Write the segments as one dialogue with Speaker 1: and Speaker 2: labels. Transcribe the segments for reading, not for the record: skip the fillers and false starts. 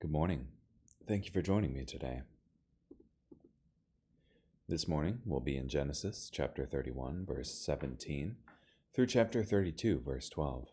Speaker 1: Good morning. Thank you for joining me today. This morning we'll be in Genesis chapter 31, verse 17, through chapter 32, verse 12.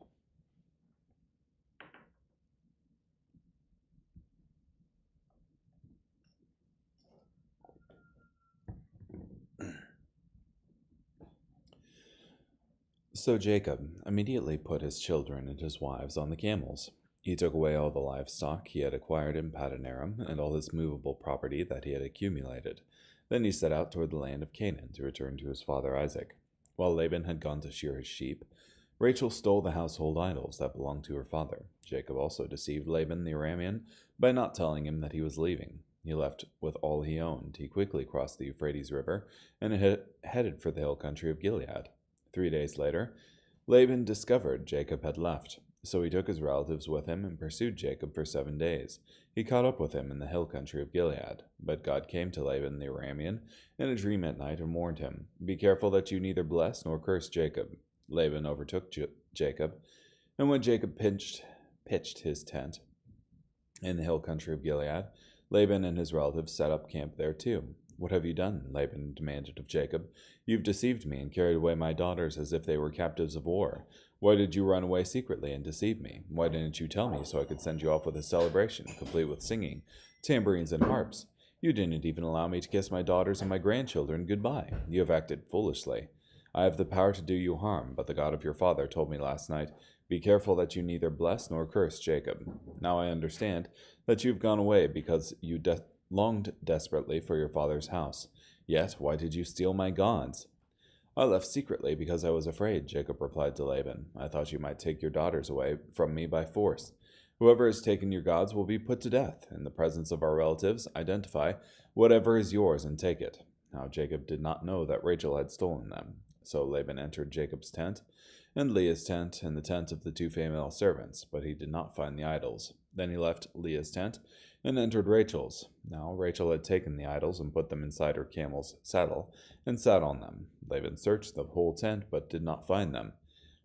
Speaker 1: So Jacob immediately put his children and his wives on the camels. He took away all the livestock he had acquired in Paddan-aram and all his movable property that he had accumulated. Then he set out toward the land of Canaan to return to his father Isaac. While Laban had gone to shear his sheep, Rachel stole the household idols that belonged to her father. Jacob also deceived Laban the Aramean by not telling him that he was leaving. He left with all he owned. He quickly crossed the Euphrates River and headed for the hill country of Gilead. 3 days later, Laban discovered Jacob had left, so he took his relatives with him and pursued Jacob for 7 days. He caught up with him in the hill country of Gilead. But God came to Laban the Aramean in a dream at night and warned him, "Be careful that you neither bless nor curse Jacob." Laban overtook Jacob, and when Jacob pitched his tent in the hill country of Gilead, Laban and his relatives set up camp there too. "What have you done?" Laban demanded of Jacob. "You've deceived me and carried away my daughters as if they were captives of war. Why did you run away secretly and deceive me? Why didn't you tell me so I could send you off with a celebration, complete with singing, tambourines, and harps? You didn't even allow me to kiss my daughters and my grandchildren goodbye. You have acted foolishly. I have the power to do you harm, but the God of your father told me last night, 'Be careful that you neither bless nor curse Jacob.' Now I understand that you've gone away because you longed desperately for your father's house. Yet, why did you steal my gods?" "I left secretly because I was afraid," Jacob replied to Laban. "I thought you might take your daughters away from me by force. Whoever has taken your gods will be put to death. In the presence of our relatives, identify whatever is yours and take it." Now Jacob did not know that Rachel had stolen them. So Laban entered Jacob's tent, and Leah's tent, and the tent of the 2 female servants, but he did not find the idols. Then he left Leah's tent and entered Rachel's. Now Rachel had taken the idols and put them inside her camel's saddle and sat on them. Laban searched the whole tent but did not find them.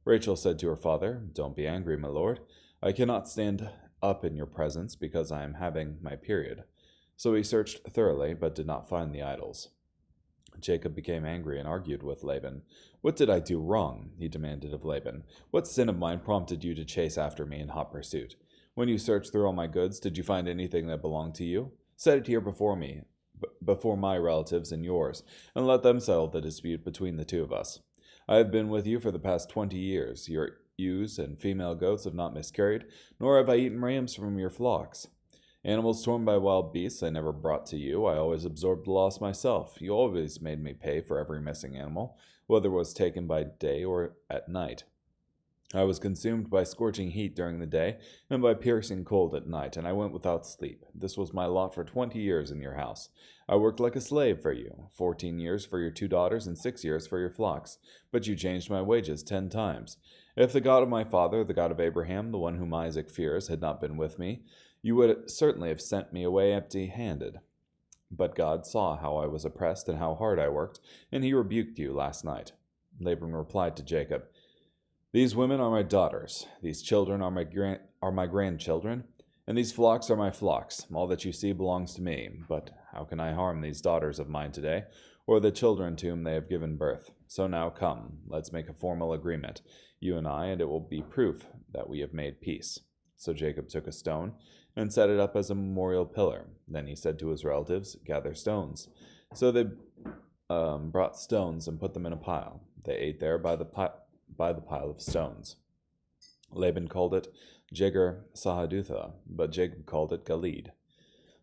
Speaker 1: Rachel said to her father, "Don't be angry, my lord. I cannot stand up in your presence because I am having my period." So he searched thoroughly but did not find the idols. Jacob became angry and argued with Laban. "What did I do wrong?" he demanded of Laban. "What sin of mine prompted you to chase after me in hot pursuit? When you searched through all my goods, did you find anything that belonged to you? Set it here before me, before my relatives and yours, and let them settle the dispute between the two of us. I have been with you for the past 20 years. Your ewes and female goats have not miscarried, nor have I eaten rams from your flocks. Animals torn by wild beasts I never brought to you. I always absorbed the loss myself. You always made me pay for every missing animal, whether it was taken by day or at night. I was consumed by scorching heat during the day and by piercing cold at night, and I went without sleep. This was my lot for 20 years in your house. I worked like a slave for you, 14 years for your 2 daughters and 6 years for your flocks, but you changed my wages 10 times. If the God of my father, the God of Abraham, the one whom Isaac fears, had not been with me, you would certainly have sent me away empty-handed. But God saw how I was oppressed and how hard I worked, and he rebuked you last night." Laban replied to Jacob, "These women are my daughters, these children are my grandchildren, and these flocks are my flocks. All that you see belongs to me. But how can I harm these daughters of mine today, or the children to whom they have given birth? So now come, let's make a formal agreement, you and I, and it will be proof that we have made peace." So Jacob took a stone and set it up as a memorial pillar. Then he said to his relatives, "Gather stones." So they brought stones and put them in a pile. They ate there by the pile of stones. Laban called it Jegar Sahadutha, but Jacob called it Gilead.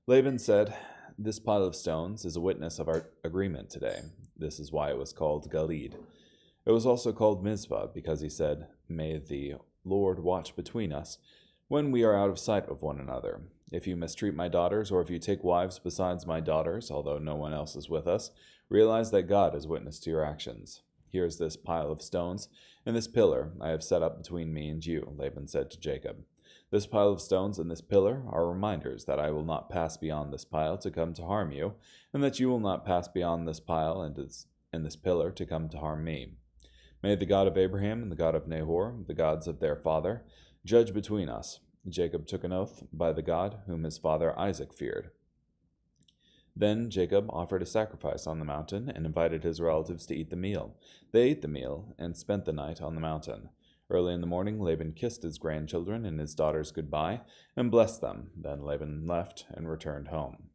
Speaker 1: Laban said, "This pile of stones is a witness of our agreement today." This is why it was called Gilead. It was also called Mizpah, because he said, "May the Lord watch between us when we are out of sight of one another. If you mistreat my daughters, or if you take wives besides my daughters, although no one else is with us, realize that God is witness to your actions. Here is this pile of stones, and this pillar I have set up between me and you," Laban said to Jacob. "This pile of stones and this pillar are reminders that I will not pass beyond this pile to come to harm you, and that you will not pass beyond this pile and this pillar to come to harm me. May the God of Abraham and the God of Nahor, the gods of their father, judge between us. Jacob took an oath by the God whom his father Isaac feared. Then Jacob offered a sacrifice on the mountain and invited his relatives to eat the meal. They ate the meal and spent the night on the mountain. Early in the morning, Laban kissed his grandchildren and his daughters goodbye and blessed them. Then Laban left and returned home.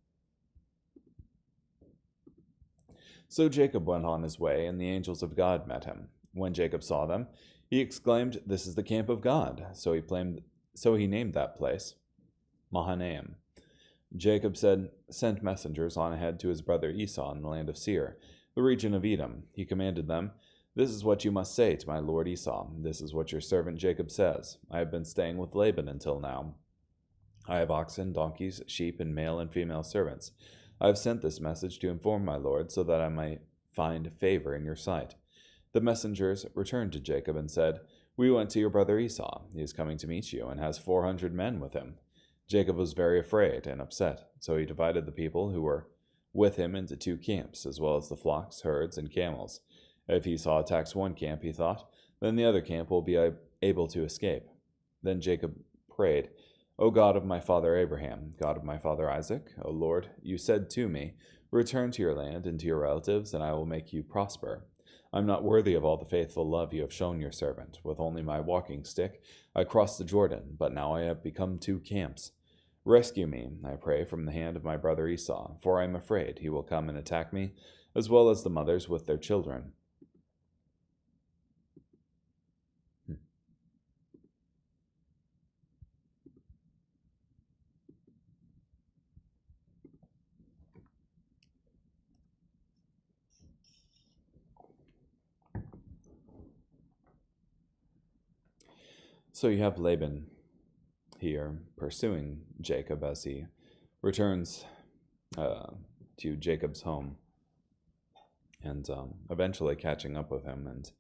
Speaker 1: So Jacob went on his way, and the angels of God met him. When Jacob saw them, he exclaimed, "This is the camp of God." So he named that place Mahanaim. Jacob said, "Send messengers on ahead to his brother Esau in the land of Seir, the region of Edom." He commanded them, "This is what you must say to my lord Esau. This is what your servant Jacob says. I have been staying with Laban until now. I have oxen, donkeys, sheep, and male and female servants. I have sent this message to inform my lord, so that I might find favor in your sight." The messengers returned to Jacob and said, "We went to your brother Esau. He is coming to meet you and has 400 men with him." Jacob was very afraid and upset, so he divided the people who were with him into 2 camps, as well as the flocks, herds, and camels. If Esau attacks one camp, he thought, then the other camp will be able to escape. Then Jacob prayed, "O God of my father Abraham, God of my father Isaac, O Lord, you said to me, 'Return to your land and to your relatives, and I will make you prosper.' I am not worthy of all the faithful love you have shown your servant. With only my walking stick, I crossed the Jordan, but now I have become 2 camps. Rescue me, I pray, from the hand of my brother Esau, for I am afraid he will come and attack me, as well as the mothers with their children." So you have Laban here pursuing Jacob as he returns to Jacob's home, and eventually catching up with him and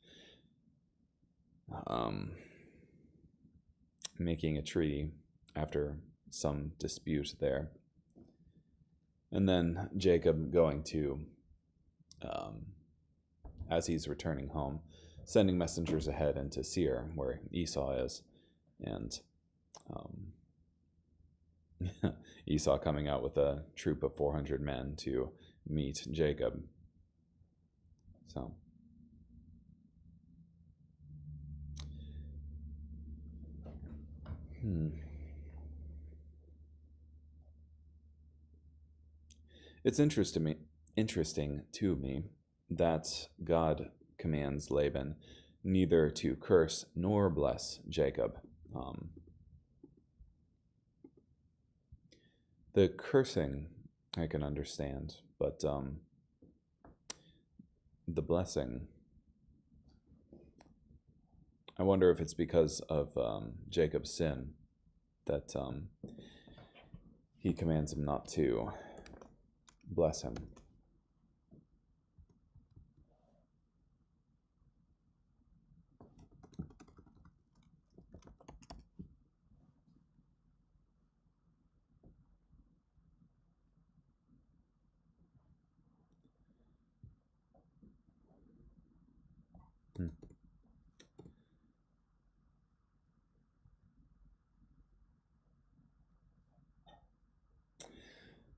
Speaker 1: making a treaty after some dispute there. And then Jacob going to, as he's returning home, sending messengers ahead into Seir, where Esau is, and Esau coming out with a troop of 400 men to meet Jacob. So, it's interesting to me that God commands Laban neither to curse nor bless Jacob. The cursing I can understand, but the blessing, I wonder if it's because of Jacob's sin that he commands him not to bless him.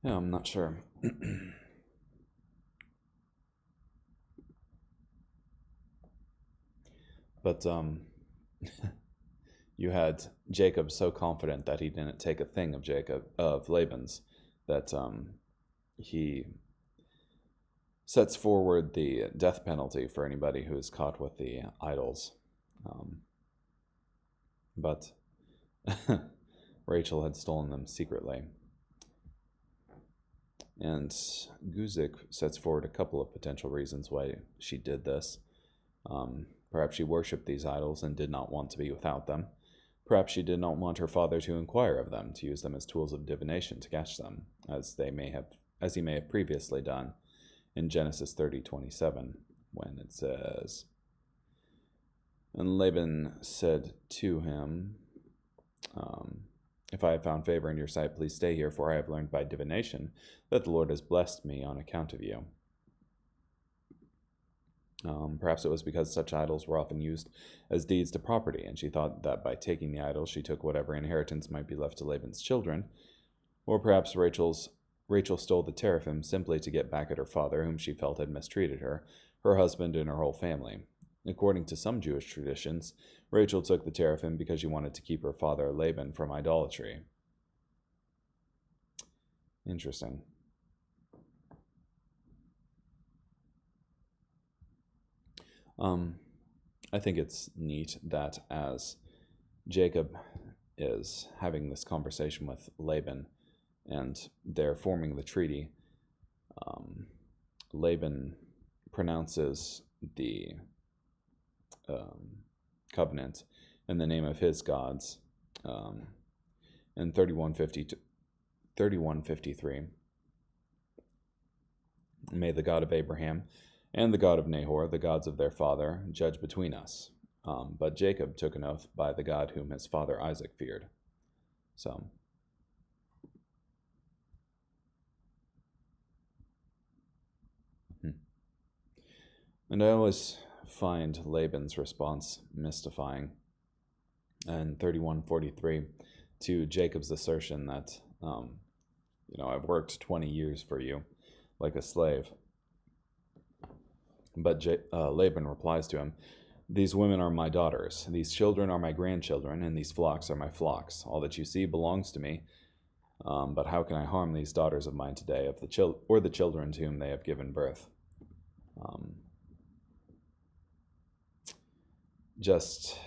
Speaker 1: Yeah, I'm not sure. But you had Jacob so confident that he didn't take a thing of Laban's, that he sets forward the death penalty for anybody who is caught with the idols. But Rachel had stolen them secretly. And Guzik sets forward a couple of potential reasons why she did this. Perhaps she worshipped these idols and did not want to be without them. Perhaps she did not want her father to inquire of them, to use them as tools of divination to catch them, as he may have previously done in Genesis 30:27, when it says, "And Laban said to him, if I have found favor in your sight, please stay here, for I have learned by divination that the Lord has blessed me on account of you." Perhaps it was because such idols were often used as deeds to property, and she thought that by taking the idol she took whatever inheritance might be left to Laban's children. Or perhaps Rachel stole the teraphim simply to get back at her father, whom she felt had mistreated her husband, and her whole family. According to some Jewish traditions, Rachel took the teraphim because she wanted to keep her father Laban from idolatry. Interesting. I think it's neat that as Jacob is having this conversation with Laban and they're forming the treaty, Laban pronounces the covenant in the name of his gods. In 3153, may the God of Abraham and the God of Nahor, the gods of their father, judge between us. But Jacob took an oath by the God whom his father Isaac feared. So, and I always find Laban's response mystifying. In 3143, to Jacob's assertion that, I've worked 20 years for you, like a slave. But Laban replies to him, "These women are my daughters, these children are my grandchildren, and these flocks are my flocks. All that you see belongs to me. But how can I harm these daughters of mine today, the children to whom they have given birth?" Just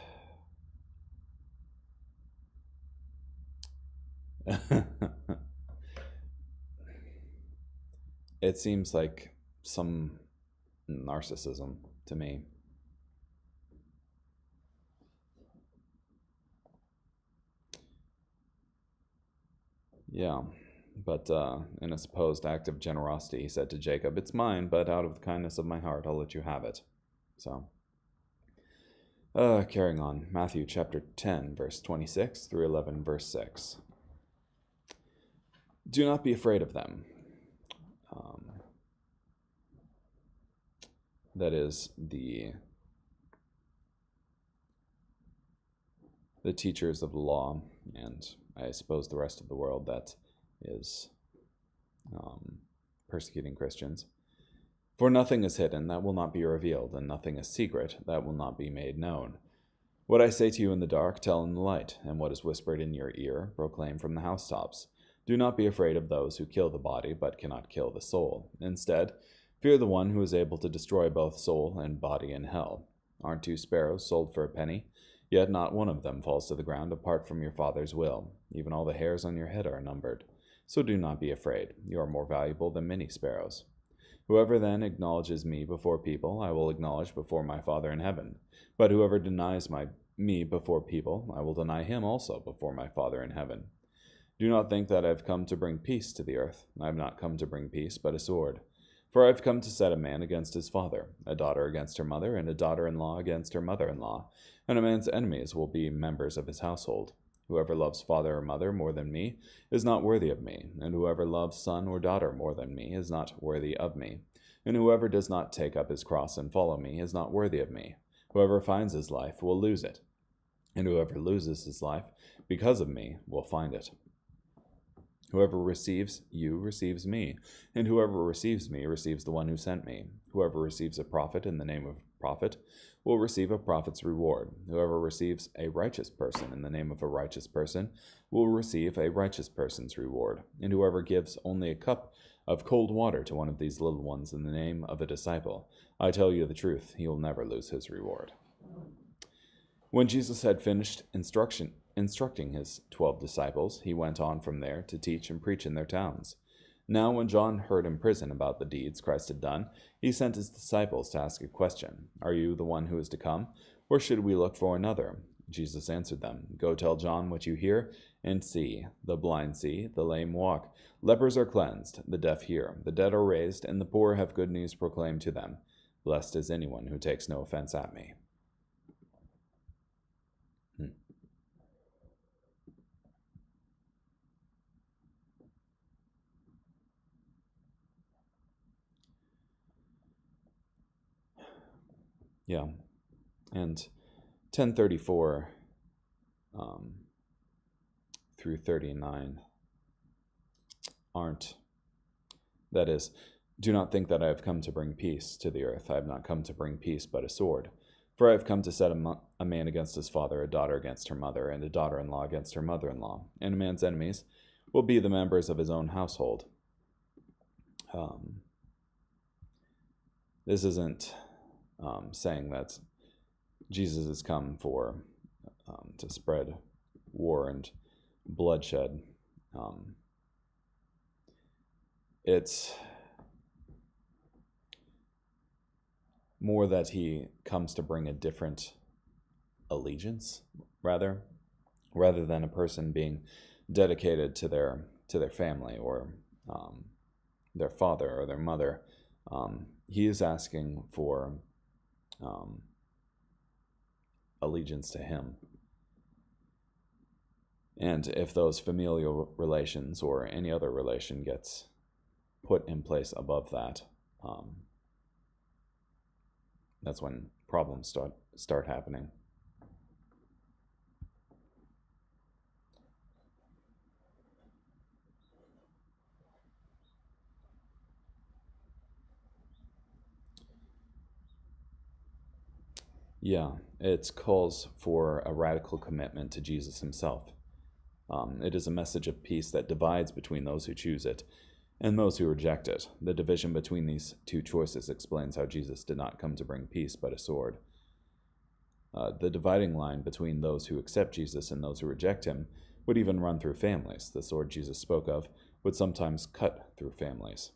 Speaker 1: it seems like some narcissism to me. Yeah, but in a supposed act of generosity, he said to Jacob, "It's mine, but out of the kindness of my heart, I'll let you have it." So, carrying on, Matthew chapter 10, verse 26 through 11, verse 6. "Do not be afraid of them." That is the teachers of the law, and I suppose the rest of the world that is persecuting Christians. "For nothing is hidden that will not be revealed, and nothing is secret that will not be made known. What I say to you in the dark, tell in the light, and what is whispered in your ear, proclaim from the housetops. Do not be afraid of those who kill the body, but cannot kill the soul. Instead, fear the one who is able to destroy both soul and body in hell. Aren't 2 sparrows sold for a penny? Yet not one of them falls to the ground apart from your Father's will. Even all the hairs on your head are numbered. So do not be afraid. You are more valuable than many sparrows. Whoever then acknowledges me before people, I will acknowledge before my Father in heaven. But whoever denies me before people, I will deny him also before my Father in heaven. Do not think that I have come to bring peace to the earth. I have not come to bring peace, but a sword. For I have come to set a man against his father, a daughter against her mother, and a daughter-in-law against her mother-in-law, and a man's enemies will be members of his household. Whoever loves father or mother more than me is not worthy of me, and whoever loves son or daughter more than me is not worthy of me. And whoever does not take up his cross and follow me is not worthy of me. Whoever finds his life will lose it, and whoever loses his life because of me will find it. Whoever receives you receives me, and whoever receives me receives the one who sent me. Whoever receives a prophet in the name of a prophet will receive a prophet's reward. Whoever receives a righteous person in the name of a righteous person will receive a righteous person's reward. And whoever gives only a cup of cold water to one of these little ones in the name of a disciple, I tell you the truth, he will never lose his reward." When Jesus had finished instructing his 12 disciples, he went on from there to teach and preach in their towns. Now when John heard in prison about the deeds Christ had done, he sent his disciples to ask a question: "Are you the one who is to come, or should we look for another?" Jesus answered them, "Go tell John what you hear and see. The blind see, the lame walk, lepers are cleansed, the deaf hear, the dead are raised, and the poor have good news proclaimed to them. Blessed is anyone who takes no offense at me." Yeah. And 1034 through 39 aren't. That is, do not think that I have come to bring peace to the earth. I have not come to bring peace, but a sword. For I have come to set a man against his father, a daughter against her mother, and a daughter-in-law against her mother-in-law. And a man's enemies will be the members of his own household. This isn't saying that Jesus has come for to spread war and bloodshed. It's more that he comes to bring a different allegiance, rather than a person being dedicated to their family or their father or their mother. He is asking for allegiance to him. And if those familial relations or any other relation gets put in place above that, that's when problems start happening. Yeah, it calls for a radical commitment to Jesus himself. It is a message of peace that divides between those who choose it and those who reject it. The division between these two choices explains how Jesus did not come to bring peace but a sword. The dividing line between those who accept Jesus and those who reject him would even run through families. The sword Jesus spoke of would sometimes cut through families.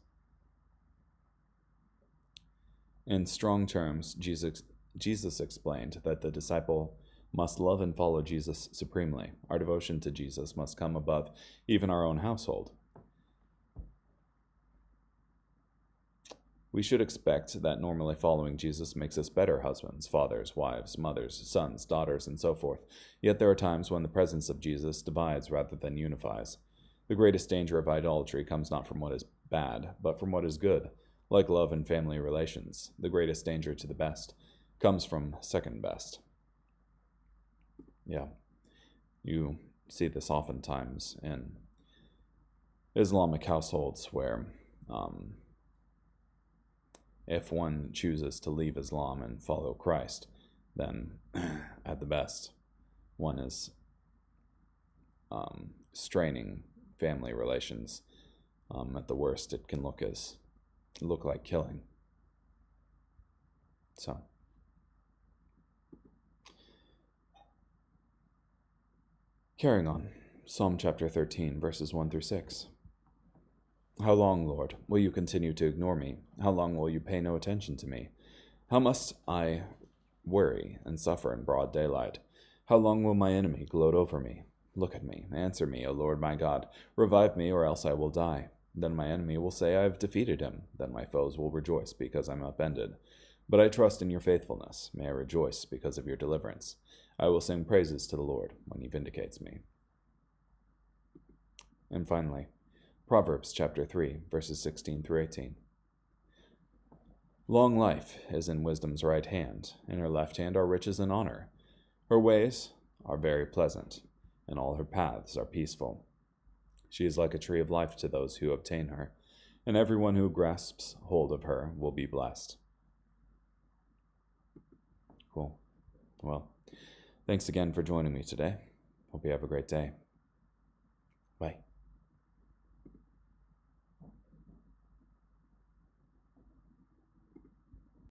Speaker 1: In strong terms, Jesus explained that the disciple must love and follow Jesus supremely. Our devotion to Jesus must come above even our own household. We should expect that normally following Jesus makes us better husbands, fathers, wives, mothers, sons, daughters, and so forth. Yet there are times when the presence of Jesus divides rather than unifies. The greatest danger of idolatry comes not from what is bad, but from what is good, like love and family relations. The greatest danger to the best comes from second best. Yeah, you see this oftentimes in Islamic households where if one chooses to leave Islam and follow Christ, then at the best, one is straining family relations. At the worst, it can look like killing. So, carrying on, Psalm chapter 13, verses 1 through 6. How long, Lord, will you continue to ignore me? How long will you pay no attention to me? How must I worry and suffer in broad daylight? How long will my enemy gloat over me? Look at me, answer me, O Lord my God. Revive me, or else I will die. Then my enemy will say, I have defeated him. Then my foes will rejoice because I'm upended. But I trust in your faithfulness. May I rejoice because of your deliverance. I will sing praises to the Lord when he vindicates me. And finally, Proverbs chapter 3, verses 16 through 18. Long life is in wisdom's right hand. In her left hand are riches and honor. Her ways are very pleasant, and all her paths are peaceful. She is like a tree of life to those who obtain her, and everyone who grasps hold of her will be blessed. Cool. Well, thanks again for joining me today. Hope you have a great day.